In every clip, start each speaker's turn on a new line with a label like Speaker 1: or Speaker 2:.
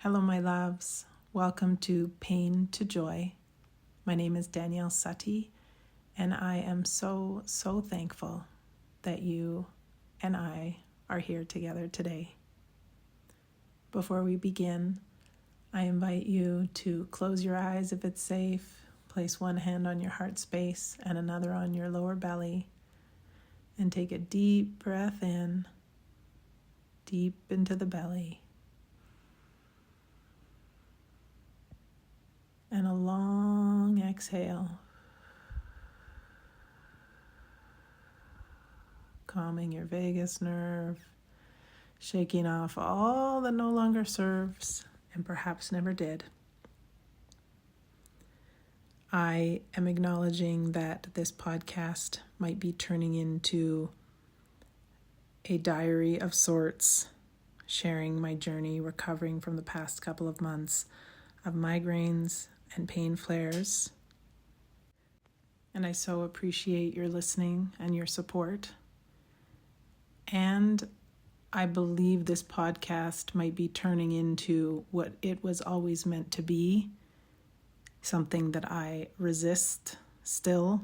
Speaker 1: Hello, my loves. Welcome to Pain to Joy. My name is Danielle Sutty, and I am so thankful that you and I are here together today. Before we begin, I invite you to close your eyes if it's safe, place one hand on your heart space and another on your lower belly, and take a deep breath in, deep into the belly. And a long exhale, calming your vagus nerve, shaking off all that no longer serves and perhaps never did. I am acknowledging that this podcast might be turning into a diary of sorts, sharing my journey recovering from the past couple of months of migraines and pain flares. And I so appreciate your listening and your support. And I believe this podcast might be turning into what it was always meant to be, something that I resist still,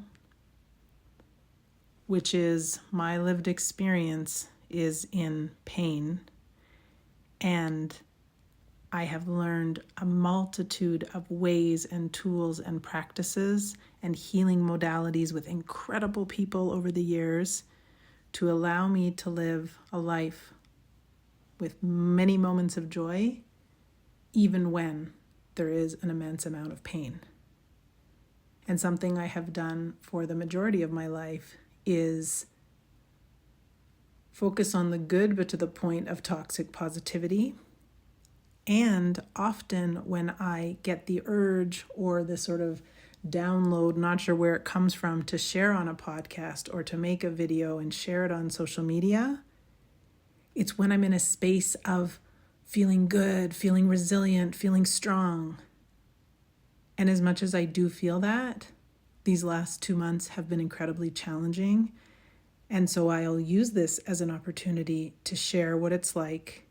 Speaker 1: which is my lived experience is in pain, and I have learned a multitude of ways and tools and practices and healing modalities with incredible people over the years to allow me to live a life with many moments of joy, even when there is an immense amount of pain. And something I have done for the majority of my life is focus on the good, but to the point of toxic positivity. And often when I get the urge or the sort of download, not sure where it comes from, to share on a podcast or to make a video and share it on social media, it's when I'm in a space of feeling good, feeling resilient, feeling strong. And as much as I do feel that, these last 2 months have been incredibly challenging. And so I'll use this as an opportunity to share what it's like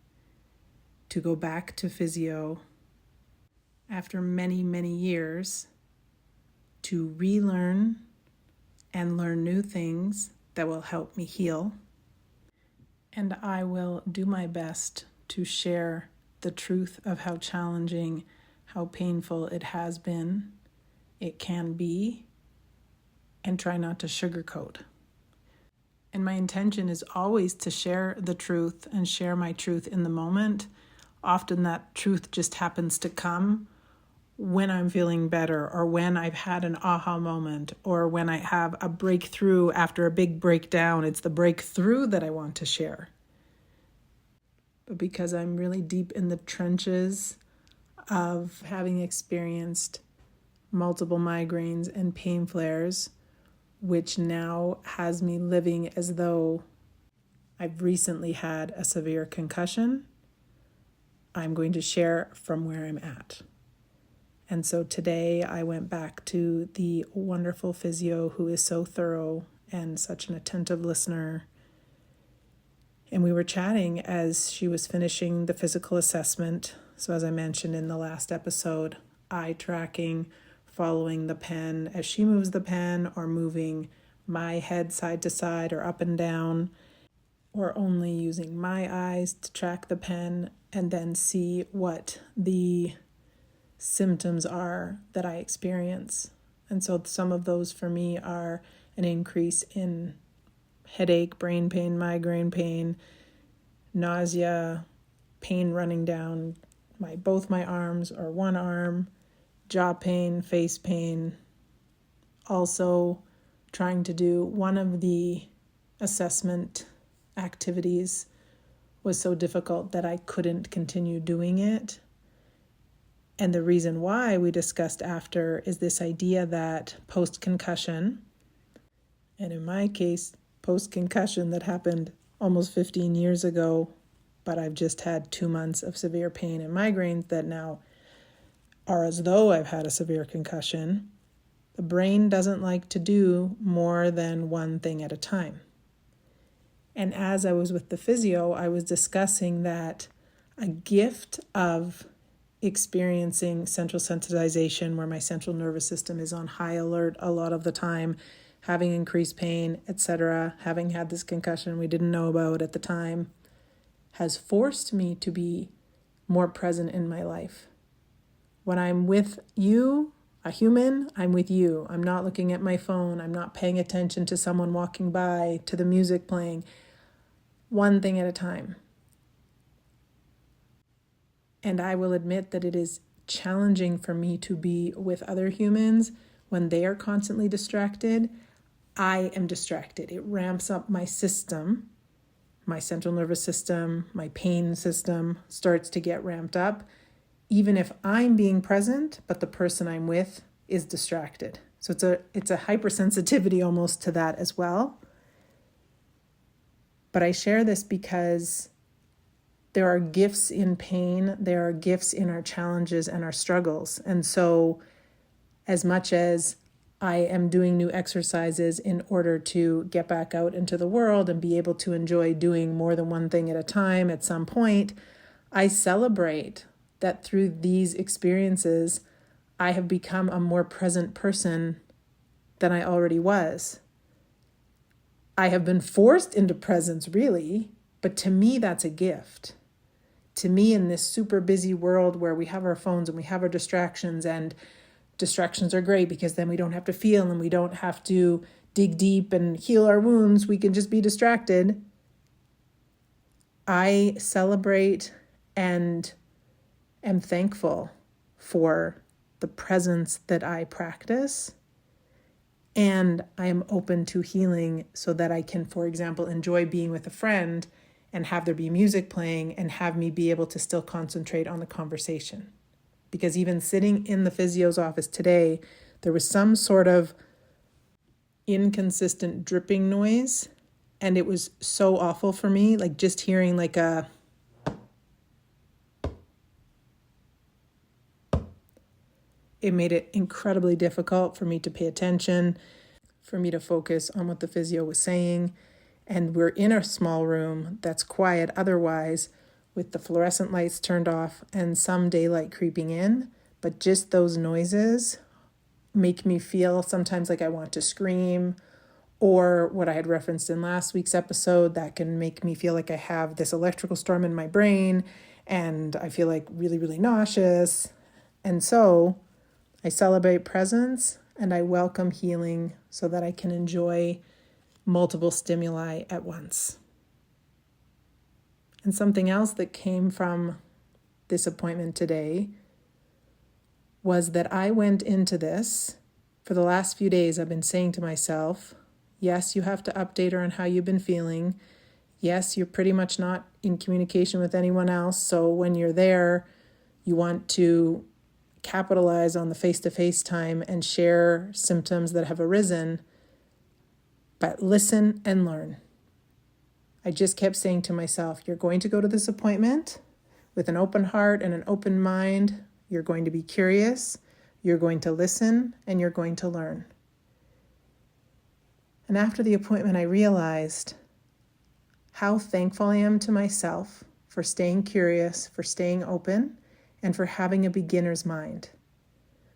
Speaker 1: to go back to physio after many years, to relearn and learn new things that will help me heal. And I will do my best to share the truth of how challenging, how painful it has been, it can be, and try not to sugarcoat. And my intention is always to share the truth and share my truth in the moment. Often that truth just happens to come when I'm feeling better, or when I've had an aha moment, or when I have a breakthrough after a big breakdown. It's the breakthrough that I want to share. But because I'm really deep in the trenches of having experienced multiple migraines and pain flares, which now has me living as though I've recently had a severe concussion, I'm going to share from where I'm at. And so today I went back to the wonderful physio who is so thorough and such an attentive listener. And we were chatting as she was finishing the physical assessment. So as I mentioned in the last episode, eye tracking, following the pen as she moves the pen, or moving my head side to side or up and down, or only using my eyes to track the pen and then see what the symptoms are that I experience. And so some of those for me are an increase in headache, brain pain, migraine pain, nausea, pain running down both my arms or one arm, jaw pain, face pain. Also trying to do one of the assessment activities was so difficult that I couldn't continue doing it. And the reason why we discussed after is this idea that post-concussion, and in my case, post-concussion that happened almost 15 years ago, but I've just had 2 months of severe pain and migraines that now are as though I've had a severe concussion. The brain doesn't like to do more than one thing at a time. And as I was with the physio, I was discussing that a gift of experiencing central sensitization, where my central nervous system is on high alert a lot of the time, having increased pain, etc., having had this concussion we didn't know about at the time, has forced me to be more present in my life. When I'm with you, a human, I'm with you. I'm not looking at my phone. I'm not paying attention to someone walking by, to the music playing. One thing at a time. And I will admit that it is challenging for me to be with other humans when they are constantly distracted. I am distracted. It ramps up my system. My central nervous system, my pain system starts to get ramped up, even if I'm being present, but the person I'm with is distracted. So it's a hypersensitivity almost to that as well. But I share this because there are gifts in pain, there are gifts in our challenges and our struggles. And so as much as I am doing new exercises in order to get back out into the world and be able to enjoy doing more than one thing at a time at some point, I celebrate that through these experiences, I have become a more present person than I already was. I have been forced into presence, really, but to me, that's a gift. To me, in this super busy world where we have our phones and we have our distractions, and distractions are great because then we don't have to feel and we don't have to dig deep and heal our wounds. We can just be distracted. I celebrate and am thankful for the presence that I practice. And I am open to healing so that I can, for example, enjoy being with a friend and have there be music playing and have me be able to still concentrate on the conversation. Because even sitting in the physio's office today, there was some sort of inconsistent dripping noise. And it was so awful for me, like just hearing like a... It made it incredibly difficult for me to pay attention, for me to focus on what the physio was saying. And we're in a small room that's quiet otherwise, with the fluorescent lights turned off and some daylight creeping in. But just those noises make me feel sometimes like I want to scream, or what I had referenced in last week's episode, that can make me feel like I have this electrical storm in my brain and I feel like really, really nauseous. And so I celebrate presence and I welcome healing so that I can enjoy multiple stimuli at once. And something else that came from this appointment today was that I went into this, for the last few days I've been saying to myself, yes, you have to update her on how you've been feeling. Yes, you're pretty much not in communication with anyone else. So when you're there, you want to capitalize on the face-to-face time and share symptoms that have arisen, but listen and learn. I just kept saying to myself, you're going to go to this appointment with an open heart and an open mind. You're going to be curious, you're going to listen, and you're going to learn. And after the appointment, I realized how thankful I am to myself for staying curious, for staying open, and for having a beginner's mind.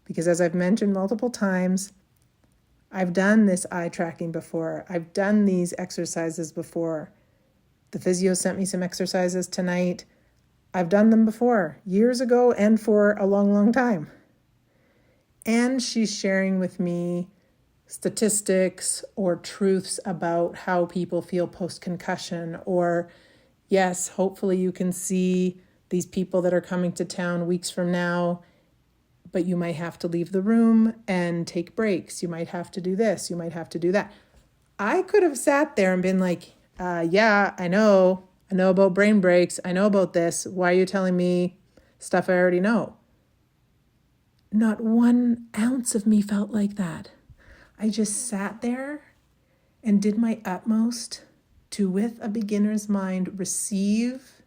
Speaker 1: Because as I've mentioned multiple times, I've done this eye tracking before. I've done these exercises before. The physio sent me some exercises tonight. I've done them before, years ago and for a long, long time. And she's sharing with me statistics or truths about how people feel post-concussion, or yes, hopefully you can see these people that are coming to town weeks from now, but you might have to leave the room and take breaks. You might have to do this. You might have to do that. I could have sat there and been like, yeah, I know about brain breaks. I know about this. Why are you telling me stuff I already know? Not 1 ounce of me felt like that. I just sat there and did my utmost to, with a beginner's mind, receive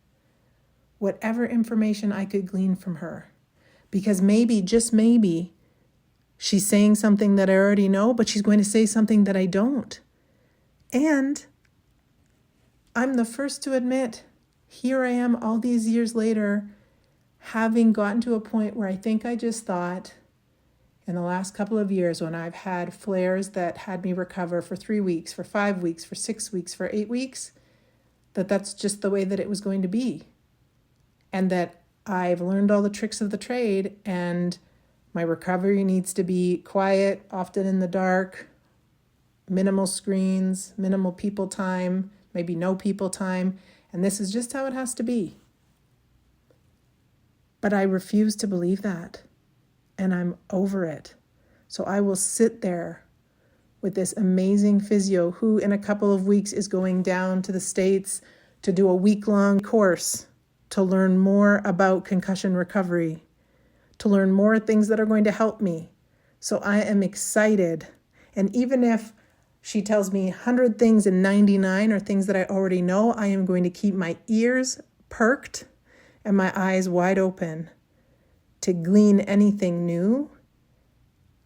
Speaker 1: whatever information I could glean from her. Because maybe, just maybe, she's saying something that I already know, but she's going to say something that I don't. And I'm the first to admit, here I am all these years later, having gotten to a point where I think I just thought in the last couple of years when I've had flares that had me recover for 3 weeks, for 5 weeks, for 6 weeks, for 8 weeks, that's just the way that it was going to be. And that I've learned all the tricks of the trade, and my recovery needs to be quiet, often in the dark, minimal screens, minimal people time, maybe no people time, and this is just how it has to be. But I refuse to believe that, and I'm over it. So I will sit there with this amazing physio who in a couple of weeks is going down to the States to do a week-long course to learn more about concussion recovery, to learn more things that are going to help me. So I am excited. And even if she tells me 100 things and 99 are things that I already know, I am going to keep my ears perked and my eyes wide open to glean anything new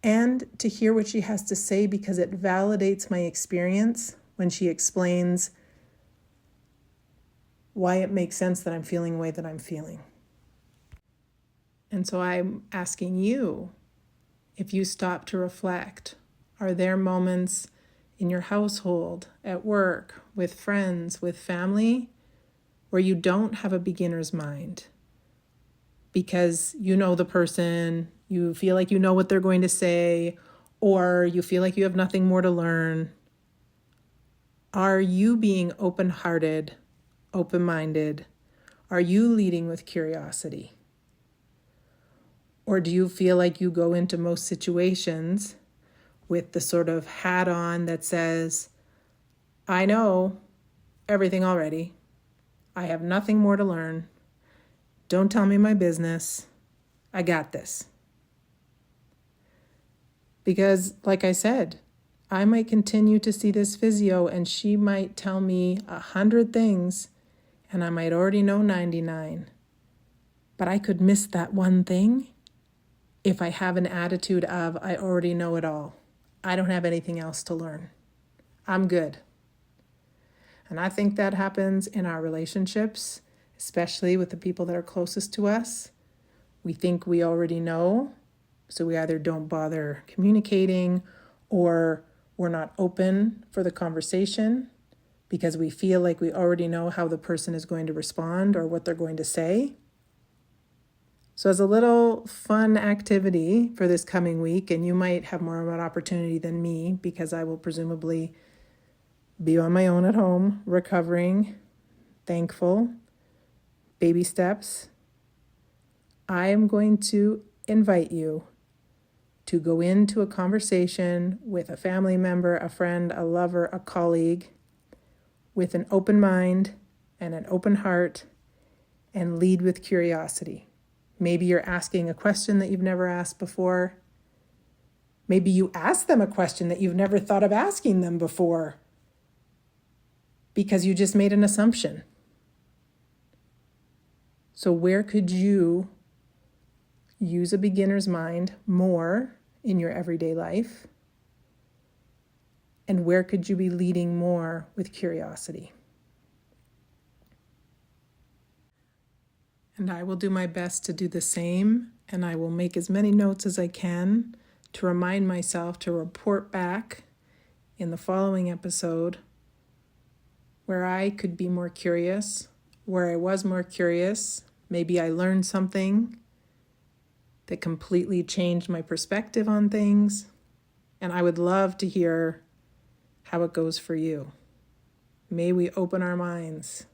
Speaker 1: and to hear what she has to say, because it validates my experience when she explains why it makes sense that I'm feeling the way that I'm feeling. And so I'm asking you, if you stop to reflect, are there moments in your household, at work, with friends, with family, where you don't have a beginner's mind? Because you know the person, you feel like you know what they're going to say, or you feel like you have nothing more to learn. Are you being open-hearted, open-minded? Are you leading with curiosity? Or do you feel like you go into most situations with the sort of hat on that says, I know everything already. I have nothing more to learn. Don't tell me my business. I got this. Because, like I said, I might continue to see this physio and she might tell me 100 things and I might already know 99. But I could miss that one thing if I have an attitude of, I already know it all. I don't have anything else to learn. I'm good. And I think that happens in our relationships, especially with the people that are closest to us. We think we already know, so we either don't bother communicating or we're not open for the conversation because we feel like we already know how the person is going to respond or what they're going to say. So as a little fun activity for this coming week, and you might have more of an opportunity than me because I will presumably be on my own at home, recovering, thankful, baby steps. I am going to invite you to go into a conversation with a family member, a friend, a lover, a colleague, with an open mind and an open heart, and lead with curiosity. Maybe you're asking a question that you've never asked before. Maybe you ask them a question that you've never thought of asking them before because you just made an assumption. So where could you use a beginner's mind more in your everyday life? And where could you be leading more with curiosity? And I will do my best to do the same, and I will make as many notes as I can to remind myself to report back in the following episode where I could be more curious, where I was more curious. Maybe I learned something that completely changed my perspective on things, and I would love to hear how it goes for you. May we open our minds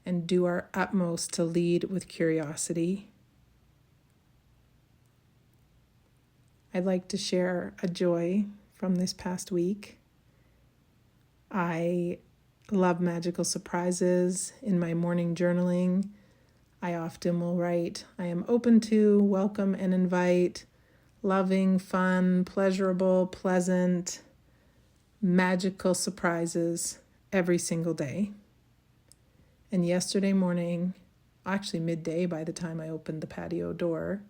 Speaker 1: and do our utmost to lead with curiosity. I'd like to share a joy from this past week. I love magical surprises. In my morning journaling, I often will write, I am open to, welcome, and invite loving, fun, pleasurable, pleasant, magical surprises every single day. And yesterday morning, actually midday by the time I opened the patio door,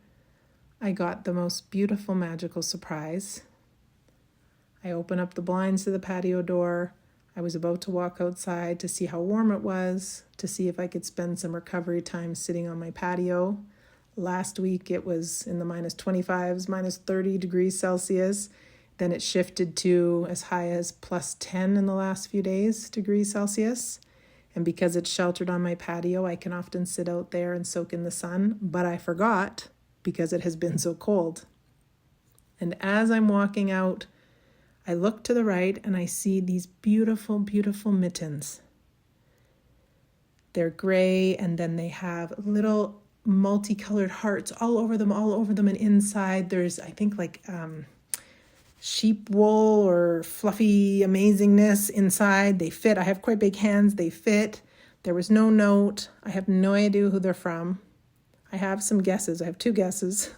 Speaker 1: I got the most beautiful magical surprise. I open up the blinds to the patio door. I was about to walk outside to see how warm it was, to see if I could spend some recovery time sitting on my patio. Last week it was in the minus 25s, minus 30 degrees Celsius. Then it shifted to as high as plus 10 in the last few days degrees Celsius. And because it's sheltered on my patio, I can often sit out there and soak in the sun, but I forgot because it has been so cold. And as I'm walking out, I look to the right and I see these beautiful, beautiful mittens. They're gray, and then they have little multicolored hearts all over them. And inside there's, I think, like sheep wool or fluffy amazingness inside. They fit. I have quite big hands. They fit. There was no note. I have no idea who they're from. I have some guesses. I have 2 guesses.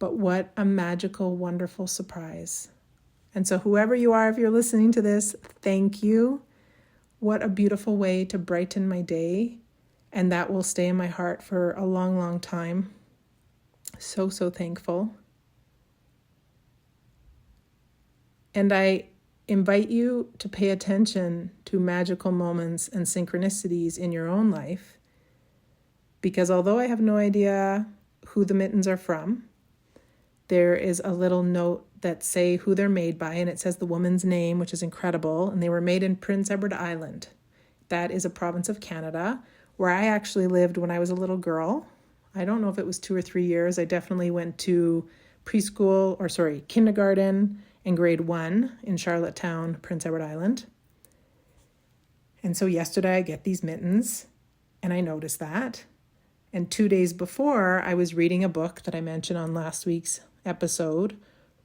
Speaker 1: But what a magical, wonderful surprise. And so whoever you are, if you're listening to this, thank you. What a beautiful way to brighten my day. And that will stay in my heart for a long, long time. So thankful. And I invite you to pay attention to magical moments and synchronicities in your own life. Because although I have no idea who the mittens are from, there is a little note that say who they're made by, and it says the woman's name, which is incredible. And they were made in Prince Edward Island. That is a province of Canada, where I actually lived when I was a little girl. I don't know if it was 2 or 3 years. I definitely went to kindergarten and grade 1 in Charlottetown, Prince Edward Island. And so yesterday I get these mittens, and I noticed that. And 2 days before, I was reading a book that I mentioned on last week's episode,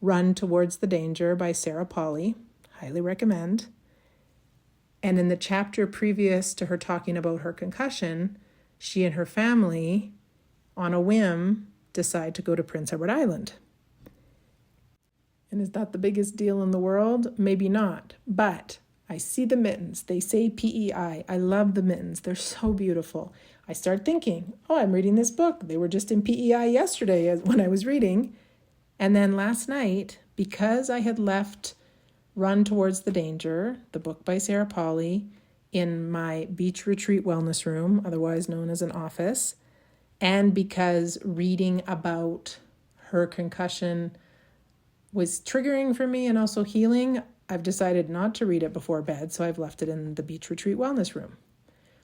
Speaker 1: Run Towards the Danger by Sarah Peyton. Highly recommend. And in the chapter previous to her talking about her concussion, she and her family, on a whim, decide to go to Prince Edward Island. And is that the biggest deal in the world? Maybe not. But I see the mittens. They say PEI. I love the mittens. They're so beautiful. I start thinking, I'm reading this book. They were just in PEI yesterday when I was reading. And then last night, because I had left Run Towards the Danger, the book by Sarah Peyton, in my beach retreat wellness room, otherwise known as an office, and because reading about her concussion was triggering for me and also healing, I've decided not to read it before bed, so I've left it in the beach retreat wellness room.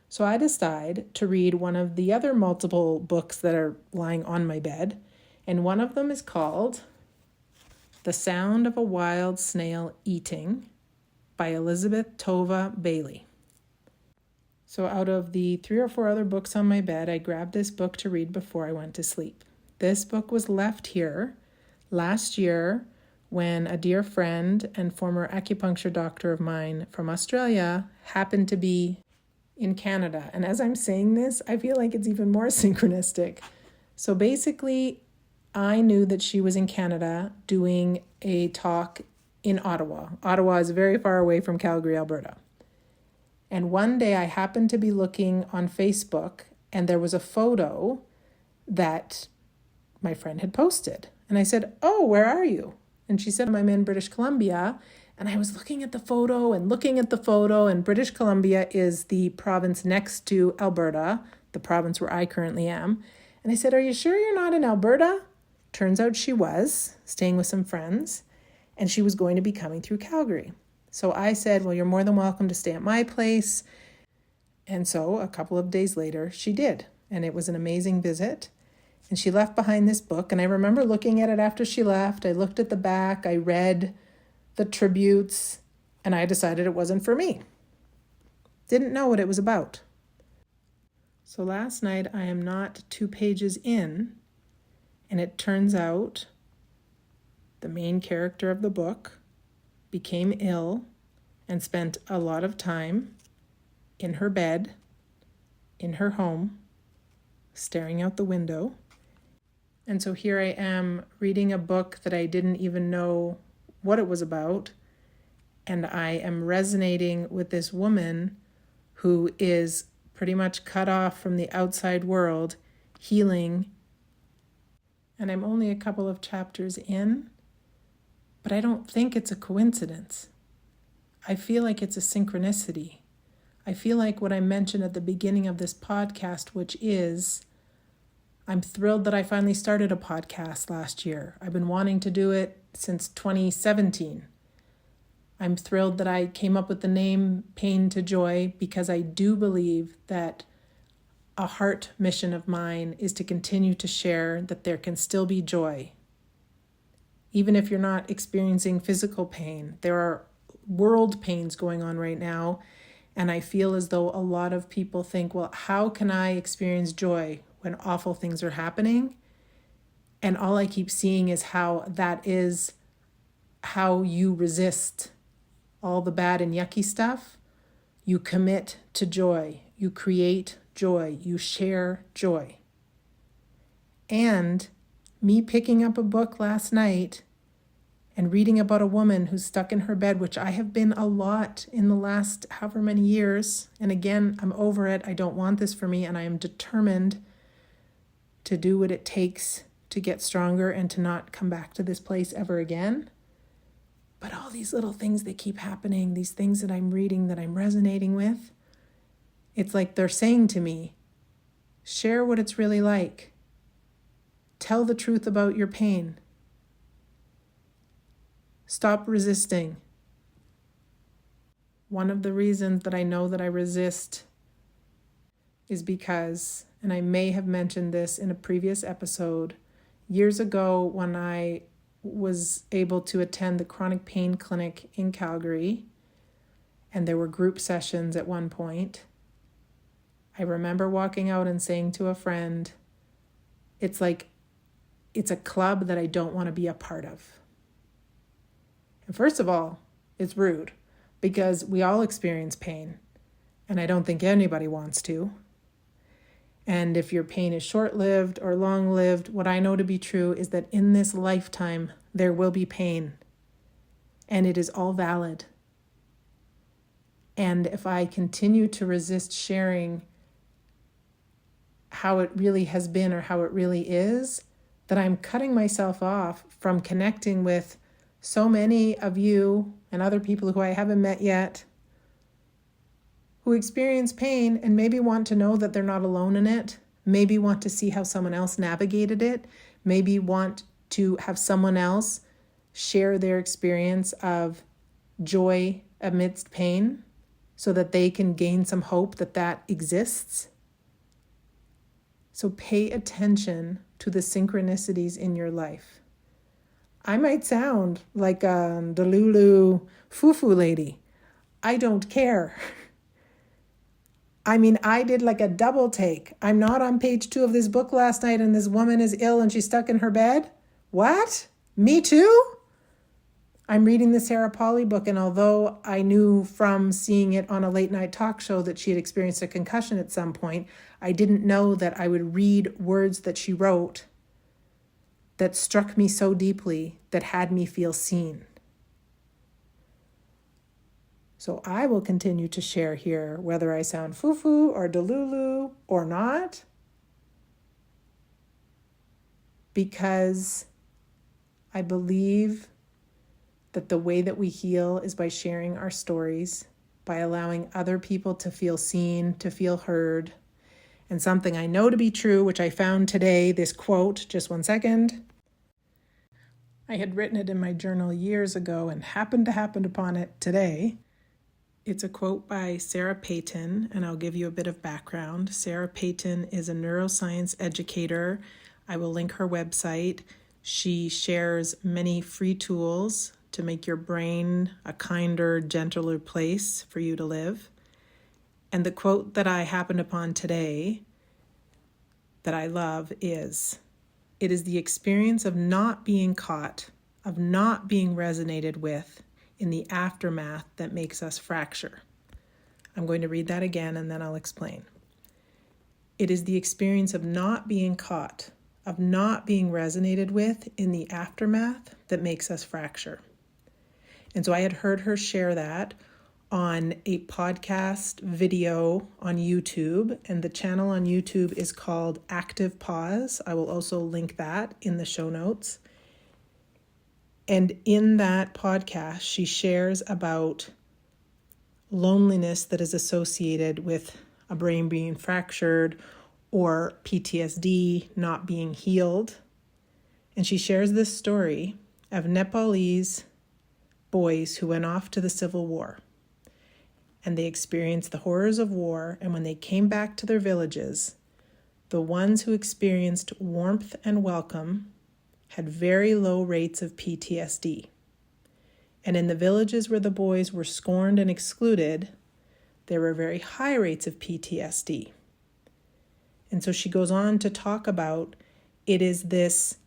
Speaker 1: So I decide to read one of the other multiple books that are lying on my bed, and one of them is called The Sound of a Wild Snail Eating by Elizabeth Tova Bailey. So out of the 3 or 4 other books on my bed, I grabbed this book to read before I went to sleep. This book was left here last year when a dear friend and former acupuncture doctor of mine from Australia happened to be in Canada. And as I'm saying this, I feel like it's even more synchronistic. So basically, I knew that she was in Canada doing a talk in Ottawa. Ottawa is very far away from Calgary, Alberta. And one day I happened to be looking on Facebook, and there was a photo that my friend had posted. And I said, where are you? And she said, I'm in British Columbia. And I was looking at the photo, and British Columbia is the province next to Alberta, the province where I currently am. And I said, are you sure you're not in Alberta? Turns out she was, staying with some friends, and she was going to be coming through Calgary. So I said, well, you're more than welcome to stay at my place. And so a couple of days later, she did. And it was an amazing visit. And she left behind this book. And I remember looking at it after she left. I looked at the back. I read the tributes. And I decided it wasn't for me. Didn't know what it was about. So last night, I am not 2 pages in. And it turns out the main character of the book became ill and spent a lot of time in her bed, in her home, staring out the window. And so here I am reading a book that I didn't even know what it was about, and I am resonating with this woman who is pretty much cut off from the outside world, healing. And I'm only a couple of chapters in, but I don't think it's a coincidence. I feel like it's a synchronicity. I feel like what I mentioned at the beginning of this podcast, which is I'm thrilled that I finally started a podcast last year. I've been wanting to do it since 2017. I'm thrilled that I came up with the name Pain to Joy because I do believe that a heart mission of mine is to continue to share that there can still be joy. Even if you're not experiencing physical pain, there are world pains going on right now. And I feel as though a lot of people think, well, how can I experience joy when awful things are happening? And all I keep seeing is how that is how you resist all the bad and yucky stuff. You commit to joy. You create joy. You share joy. And me picking up a book last night and reading about a woman who's stuck in her bed, which I have been a lot in the last however many years. And again, I'm over it. I don't want this for me. And I am determined to do what it takes to get stronger and to not come back to this place ever again. But all these little things that keep happening, these things that I'm reading that I'm resonating with, it's like they're saying to me, share what it's really like. Tell the truth about your pain. Stop resisting. One of the reasons that I know that I resist is because, and I may have mentioned this in a previous episode, years ago when I was able to attend the chronic pain clinic in Calgary, and there were group sessions at one point, I remember walking out and saying to a friend, it's like, it's a club that I don't want to be a part of. And first of all, it's rude because we all experience pain, and I don't think anybody wants to. And if your pain is short-lived or long-lived, what I know to be true is that in this lifetime, there will be pain, and it is all valid. And if I continue to resist sharing how it really has been or how it really is, that I'm cutting myself off from connecting with so many of you and other people who I haven't met yet who experience pain and maybe want to know that they're not alone in it, maybe want to see how someone else navigated it, maybe want to have someone else share their experience of joy amidst pain so that they can gain some hope that that exists. So pay attention to the synchronicities in your life. I might sound like a Delulu foo-foo lady. I don't care. I mean, I did like a double take. I'm not on page 2 of this book last night and this woman is ill and she's stuck in her bed. What? Me too? I'm reading the Sarah Peyton book, and although I knew from seeing it on a late night talk show that she had experienced a concussion at some point, I didn't know that I would read words that she wrote that struck me so deeply, that had me feel seen. So I will continue to share here, whether I sound foo-foo or delulu or not, because I believe that the way that we heal is by sharing our stories, by allowing other people to feel seen, to feel heard. And something I know to be true, which I found today, this quote, just one second. I had written it in my journal years ago and happened to happen upon it today. It's a quote by Sarah Peyton, and I'll give you a bit of background. Sarah Peyton is a neuroscience educator. I will link her website. She shares many free tools to make your brain a kinder, gentler place for you to live. And the quote that I happened upon today that I love is, "It is the experience of not being caught, of not being resonated with in the aftermath that makes us fracture." I'm going to read that again and then I'll explain. It is the experience of not being caught, of not being resonated with in the aftermath that makes us fracture. And so I had heard her share that on a podcast video on YouTube, and the channel on YouTube is called Active Pause. I will also link that in the show notes. And in that podcast, she shares about loneliness that is associated with a brain being fractured or PTSD not being healed. And she shares this story of Nepalese boys who went off to the Civil War. And they experienced the horrors of war. And when they came back to their villages, the ones who experienced warmth and welcome had very low rates of PTSD. And in the villages where the boys were scorned and excluded, there were very high rates of PTSD. And so she goes on to talk about it is this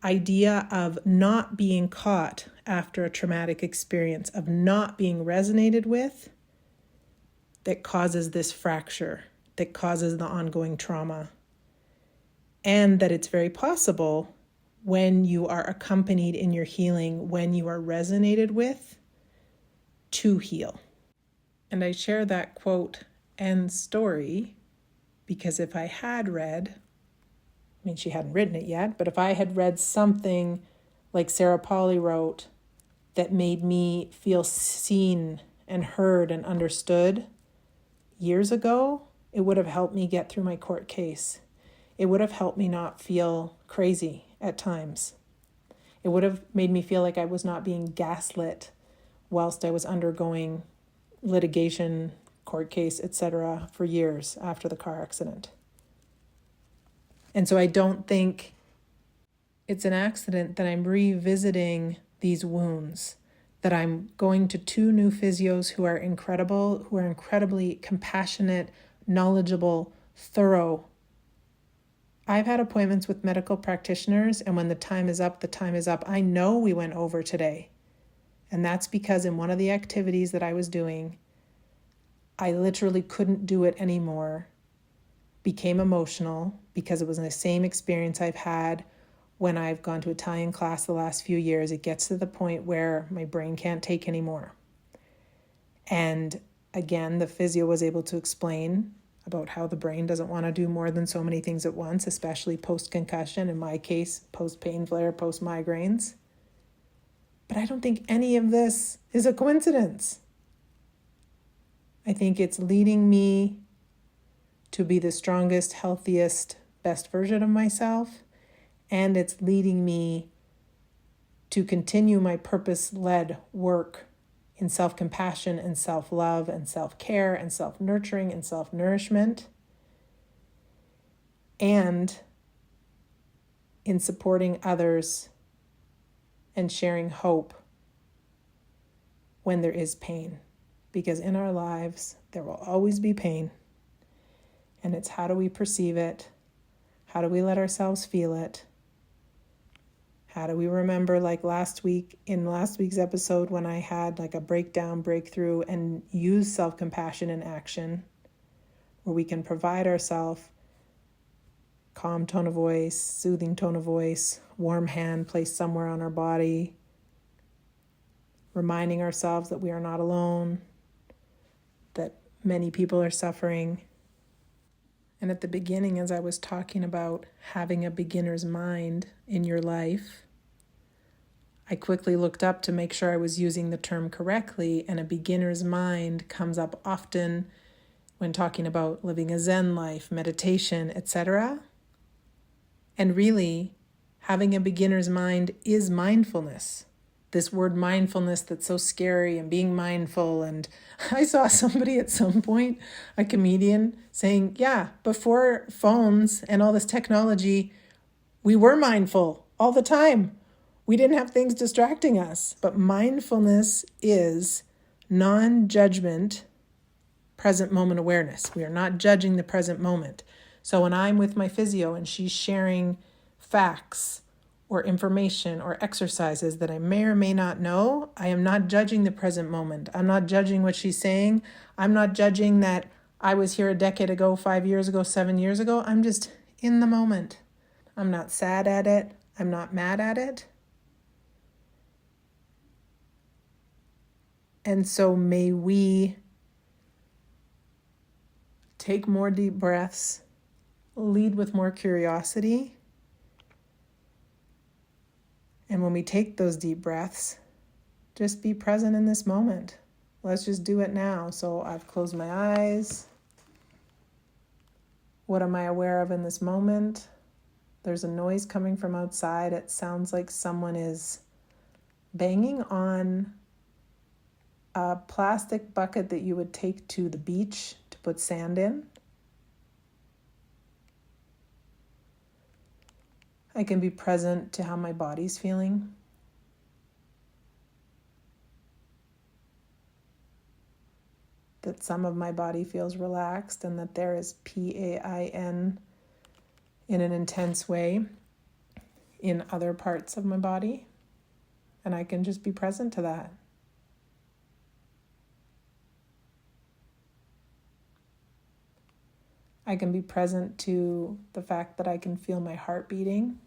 Speaker 1: idea of not being caught after a traumatic experience, of not being resonated with, that causes this fracture, that causes the ongoing trauma. And that it's very possible when you are accompanied in your healing, when you are resonated with, to heal. And I share that quote and story because if I had read, she hadn't written it yet, but if I had read something like Sarah Peyton wrote that made me feel seen and heard and understood years ago, it would have helped me get through my court case. It would have helped me not feel crazy at times. It would have made me feel like I was not being gaslit whilst I was undergoing litigation, court case, etc. for years after the car accident. And so I don't think it's an accident that I'm revisiting these wounds, that I'm going to 2 new physios who are incredible, who are incredibly compassionate, knowledgeable, thorough. I've had appointments with medical practitioners, and when the time is up, the time is up. I know we went over today. And that's because in one of the activities that I was doing, I literally couldn't do it anymore, became emotional because it was the same experience I've had when I've gone to Italian class the last few years. It gets to the point where my brain can't take anymore. And again, the physio was able to explain about how the brain doesn't want to do more than so many things at once, especially post-concussion, in my case, post-pain flare, post-migraines. But I don't think any of this is a coincidence. I think it's leading me to be the strongest, healthiest, best version of myself. And it's leading me to continue my purpose-led work in self-compassion and self-love and self-care and self-nurturing and self-nourishment, and in supporting others and sharing hope when there is pain. Because in our lives, there will always be pain. And it's how do we perceive it? How do we let ourselves feel it? How do we remember, like in last week's episode, when I had like a breakthrough, and use self-compassion in action, where we can provide ourselves calm tone of voice, soothing tone of voice, warm hand placed somewhere on our body, reminding ourselves that we are not alone, that many people are suffering. And at the beginning, as I was talking about having a beginner's mind in your life, I quickly looked up to make sure I was using the term correctly, and a beginner's mind comes up often when talking about living a Zen life, meditation, etc. And really, having a beginner's mind is mindfulness. This word mindfulness that's so scary, and being mindful. And I saw somebody at some point, a comedian, saying, yeah, before phones and all this technology, we were mindful all the time. We didn't have things distracting us. But mindfulness is non-judgment, present moment awareness. We are not judging the present moment. So when I'm with my physio and she's sharing facts or information or exercises that I may or may not know, I am not judging the present moment. I'm not judging what she's saying. I'm not judging that I was here a decade ago, 5 years ago, 7 years ago. I'm just in the moment. I'm not sad at it. I'm not mad at it. And so may we take more deep breaths, lead with more curiosity. And when we take those deep breaths, just be present in this moment. let's just do it now. So I've closed my eyes. What am I aware of in this moment? There's a noise coming from outside. It sounds like someone is banging on a plastic bucket that you would take to the beach to put sand in. I can be present to how my body's feeling. That some of my body feels relaxed and that there is pain in an intense way in other parts of my body. And I can just be present to that. I can be present to the fact that I can feel my heart beating.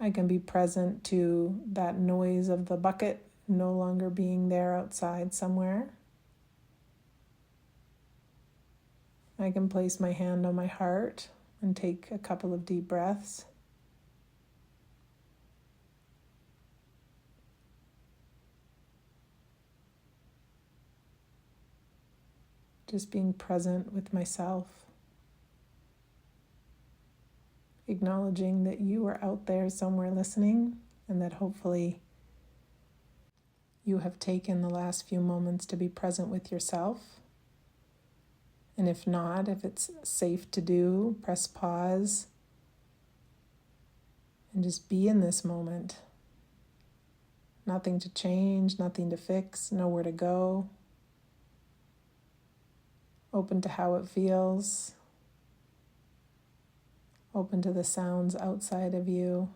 Speaker 1: I can be present to that noise of the bucket no longer being there outside somewhere. I can place my hand on my heart and take a couple of deep breaths. Just being present with myself. Acknowledging that you are out there somewhere listening, and that hopefully you have taken the last few moments to be present with yourself. And if not, if it's safe to do, press pause and just be in this moment. Nothing to change, nothing to fix, nowhere to go. Open to how it feels. Open to the sounds outside of you,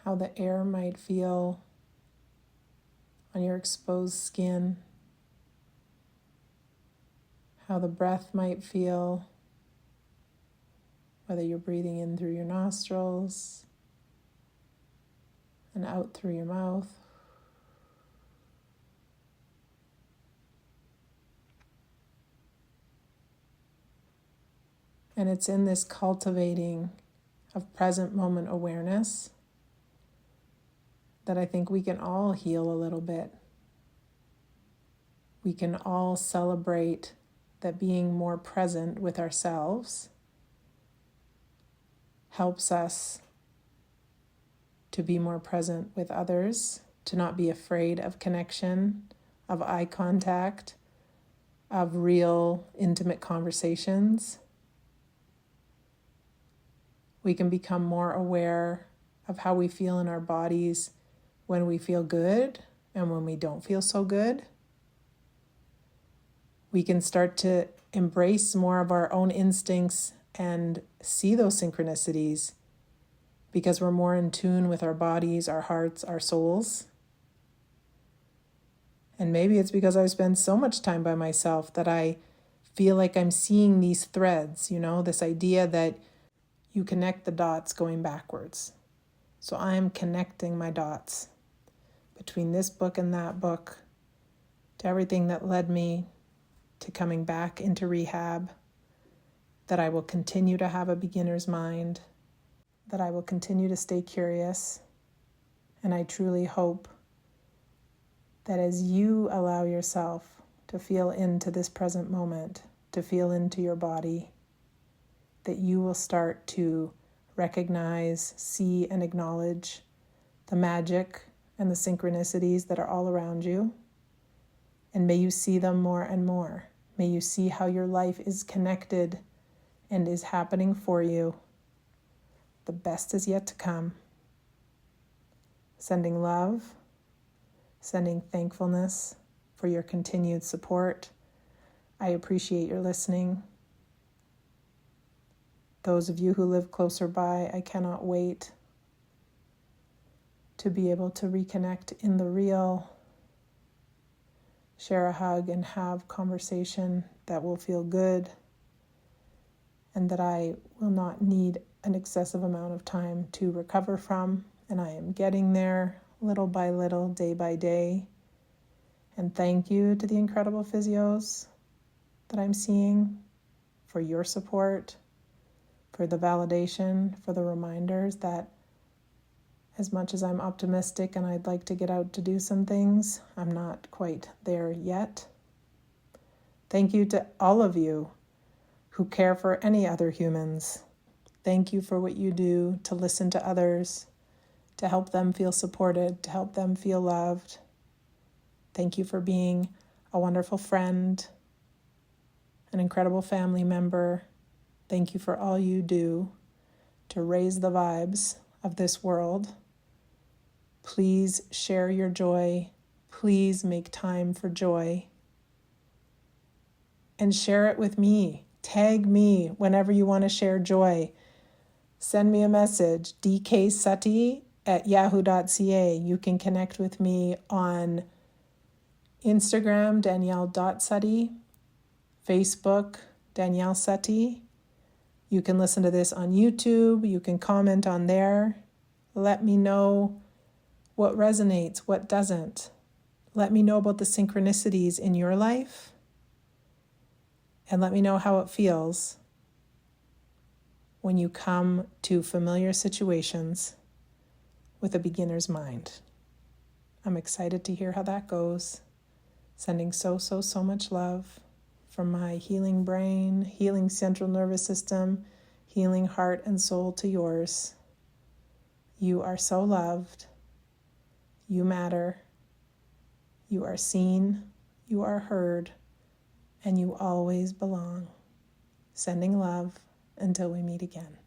Speaker 1: how the air might feel on your exposed skin, how the breath might feel, whether you're breathing in through your nostrils and out through your mouth. And it's in this cultivating of present moment awareness that I think we can all heal a little bit. We can all celebrate that being more present with ourselves helps us to be more present with others, to not be afraid of connection, of eye contact, of real intimate conversations. We can become more aware of how we feel in our bodies when we feel good and when we don't feel so good. We can start to embrace more of our own instincts and see those synchronicities because we're more in tune with our bodies, our hearts, our souls. And maybe it's because I spend so much time by myself that I feel like I'm seeing these threads, this idea that you connect the dots going backwards. So I'm connecting my dots between this book and that book to everything that led me to coming back into rehab, that I will continue to have a beginner's mind, that I will continue to stay curious. And I truly hope that as you allow yourself to feel into this present moment, to feel into your body, that you will start to recognize, see, and acknowledge the magic and the synchronicities that are all around you. And may you see them more and more. May you see how your life is connected and is happening for you. The best is yet to come. Sending love, sending thankfulness for your continued support. I appreciate your listening. Those of you who live closer by, I cannot wait to be able to reconnect in the real, share a hug and have conversation that will feel good and that I will not need an excessive amount of time to recover from. And I am getting there little by little, day by day. And thank you to the incredible physios that I'm seeing for your support, for the validation, for the reminders that as much as I'm optimistic and I'd like to get out to do some things, I'm not quite there yet. Thank you to all of you who care for any other humans. Thank you for what you do to listen to others, to help them feel supported, to help them feel loved. Thank you for being a wonderful friend, an incredible family member. Thank you for all you do to raise the vibes of this world. Please share your joy. Please make time for joy. And share it with me. Tag me whenever you want to share joy. Send me a message, dksutty@yahoo.ca. You can connect with me on Instagram, Danielle.Sutty, Facebook, Danielle Sutty. You can listen to this on YouTube. You can comment on there. Let me know what resonates, what doesn't. Let me know about the synchronicities in your life. And let me know how it feels when you come to familiar situations with a beginner's mind. I'm excited to hear how that goes. Sending so much love from my healing brain, healing central nervous system, healing heart and soul to yours. You are so loved. You matter. You are seen. You are heard. And you always belong. Sending love until we meet again.